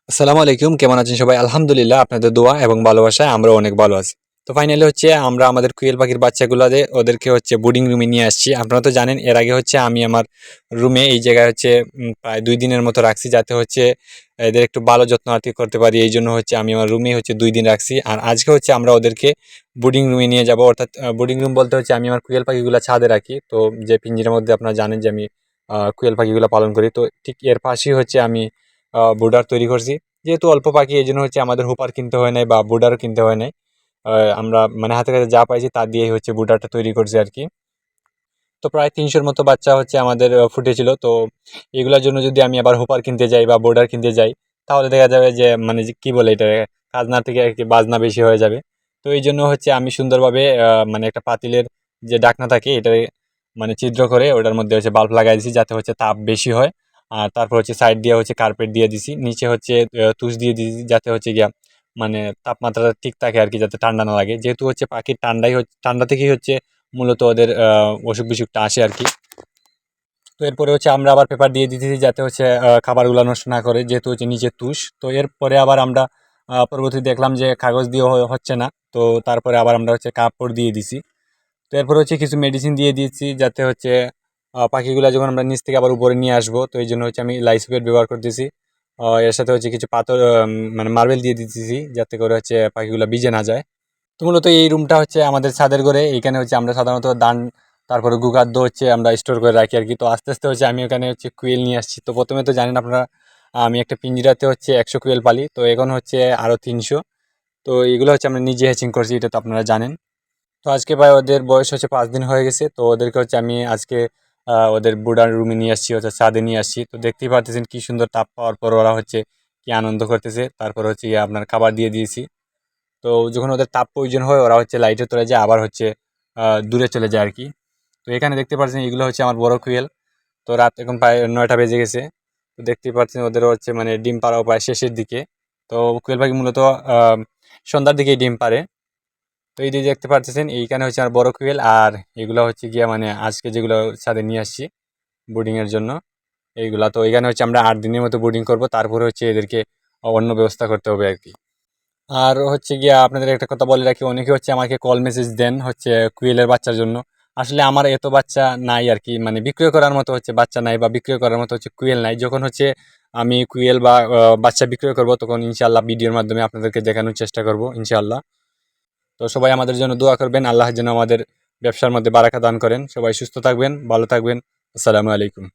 আসসালামু আলাইকুম। কেমন আছেন সবাই? আলহামদুলিল্লাহ আপনাদের দোয়া এবং ভালোবাসায় আমরাও অনেক ভালো আছি। তো ফাইনালি হচ্ছে আমরা আমাদের কোয়েল পাখির বাচ্চাগুলাদের ওদেরকে হচ্ছে ব্রুডিং রুমে নিয়ে আসছি। আপনারা তো জানেন এর আগে হচ্ছে আমি আমার রুমে এই জায়গায় হচ্ছে প্রায় ২ দিনের মতো রাখছি যাতে হচ্ছে এদের একটু ভালো যত্ন আত্তি করতে পারি। এইজন্য হচ্ছে আমি আমার রুমেই হচ্ছে ২ দিন রাখছি। আর আজকে হচ্ছে আমরা ওদেরকে ব্রুডিং রুমে নিয়ে যাবো। অর্থাৎ ব্রুডিং রুম বলতে হচ্ছে আমি আমার কোয়েল পাখিগুলা ছাদে রাখি। তো যে পিঞ্জিরার মধ্যে আপনারা জানেন যে আমি কোয়েল পাখিগুলা পালন করি। তো ঠিক এর পাশেই হচ্ছে আমি ব্রুডার তৈরি করছি। যেহেতু অল্প পাখি এইজন্য হচ্ছে আমাদের হুপার কিনতে হয় নাই বা ব্রুডারও কিনতে হয় নাই। আমরা মানে হাতে কাছে যা পাইছি তা দিয়েই হচ্ছে ব্রুডারটা তৈরি করছি আরকি। তো প্রায় ৩০০ র মতো বাচ্চা হচ্ছে আমাদের ফুটেছিল। তো এগুলার জন্য যদি আমি আবার হুপার কিনতে যাই বা ব্রুডার কিনতে যাই, তাহলে দেখা যাবে যে মানে যে কি বলে এটাকে খাজনা থেকে আরকি বাজনা বেশি হয়ে যাবে। তো এইজন্য হচ্ছে আমি সুন্দরভাবে মানে একটা পাতিলের যে ঢাকনা থাকে এটারে মানে ছিদ্র করে ওটার মধ্যে হচ্ছে বাল্ব লাগাই দিছি যাতে হচ্ছে তাপ বেশি হয়। আর তারপর হচ্ছে সাইড দিয়ে হচ্ছে কার্পেট দিয়ে দিছি। নিচে হচ্ছে তুষ দিয়ে দিছি যাতে হচ্ছে গিয়া মানে তাপমাত্রাটা ঠিক থাকে আরকি যাতে ঠান্ডা না লাগে। যেহেতু হচ্ছে পাখির ঠান্ডা থেকেই হচ্ছে মূলত ওদের অসুখ-বিসুখটা আসে আরকি। তো এরপরে হচ্ছে আমরা আবার পেপার দিয়ে দিতেছি যাতে হচ্ছে খাবারগুলা নষ্ট না করে যেহেতু হচ্ছে নিচে তুষ। তো এরপরে আবার আমরা পরবর্তীতে দেখলাম যে কাগজ দিয়েও হচ্ছে না। তো তারপরে আবার আমরা হচ্ছে কাপড় দিয়ে দিছি। তো এরপরে হচ্ছে কিছু মেডিসিন দিয়ে দিয়েছি যাতে হচ্ছে পাখিগুলা যখন আমরা নিচ থেকে আবার উপরে নিয়ে আসবো তো এইজন্য হচ্ছে আমি লাইসোভেট ব্যবহার করতেছি। এর সাথে হচ্ছে কিছু পাথর মানে মার্বেল দিয়ে দিতেছি যাতে করে হচ্ছে পাখিগুলা ভিজে না যায়। তো মূলত এই রুমটা হচ্ছে আমাদের ছাদের ঘরে। এইখানে হচ্ছে আমরা সাধারণত ধান, তারপরে গু-খাদ্য হচ্ছে আমরা স্টোর করে রাখি আরকি। তো আস্তে, আস্তে হচ্ছে আমি ওখানে হচ্ছে কুইল নিয়ে আসছি। তো ১ম এ তো জানেন আপনারা আমি একটা পিঞ্জিরাতে হচ্ছে ১০০ কুইল পালি। তো এখন হচ্ছে আরো ৩০০। তো এগুলো হচ্ছে আমরা নিজে হ্যাচিং করছি এটা তো আপনারা জানেন। তো আজকে প্রায় ওদের বয়স হচ্ছে ৫ দিন হয়ে গেছে। তো ওদেরকে হচ্ছে আমি আজকে ওদের ব্রুডার রুমে নিয়ে আসছি, হচ্ছে ছাদে নিয়ে আসছি। তো দেখতেই পারতেছেন কি সুন্দর তাপ পাওয়ার পর ওরা হচ্ছে কি আনন্দ করতেছে। তারপর হচ্ছে গিয়ে আপনার খাবার দিয়ে দিয়েছি। তো যখন ওদের তাপ প্রয়োজন হয় ওরা হচ্ছে লাইটে চলে যায় আবার হচ্ছে দূরে চলে যায় আরকি। তো এখানে দেখতে পাচ্ছেন এগুলো হচ্ছে আমার বড় কুইল। তো রাত এখন প্রায় ৯টা বেজে গেছে। তো দেখতেই পাচ্ছেন ওদের হচ্ছে মানে ডিম পাড়াও প্রায় শেষের দিকে। তো কোয়েল পাখি মূলত আ সন্ধ্যার দিকেই ডিম পাড়ে। তো এই যে দেখতে পারতেছেন এইখানে হচ্ছে আমার বড় কোয়েল আর এগুলা হচ্ছে গিয়া মানে আজকে যেগুলো ছাদে নিয়ে আসছি ব্রুডিং এর জন্য এইগুলা। তো এখানে হচ্ছে আমরা ৮ দিনের মতো ব্রুডিং করব। তারপরে হচ্ছে এদেরকে অন্য ব্যবস্থা করতে হবে আরকি। আর হচ্ছে গিয়া আপনাদের একটা কথা বলে রাখি, অনেকে হচ্ছে আমাকে কল মেসেজ দেন হচ্ছে কুইলের বাচ্চার জন্য। আসলে আমার এত বাচ্চা নাই আরকি। মানে বিক্রয় করার মতো হচ্ছে বাচ্চা নাই বা বিক্রয় করার মতো হচ্ছে কুইল নাই। যখন হচ্ছে আমি কুইল বা বাচ্চা বিক্রয় করব তখন ইনশাআল্লাহ ভিডিওর মাধ্যমে আপনাদেরকে দেখানোর চেষ্টা করব ইনশাআল্লাহ। তো সবাই আমাদের জন্য দোয়া করবেন। আল্লাহ যেন আমাদের ব্যবসার মধ্যে বারাকা দান করেন। সবাই সুস্থ থাকবেন, ভালো থাকবেন। আসসালামু আলাইকুম।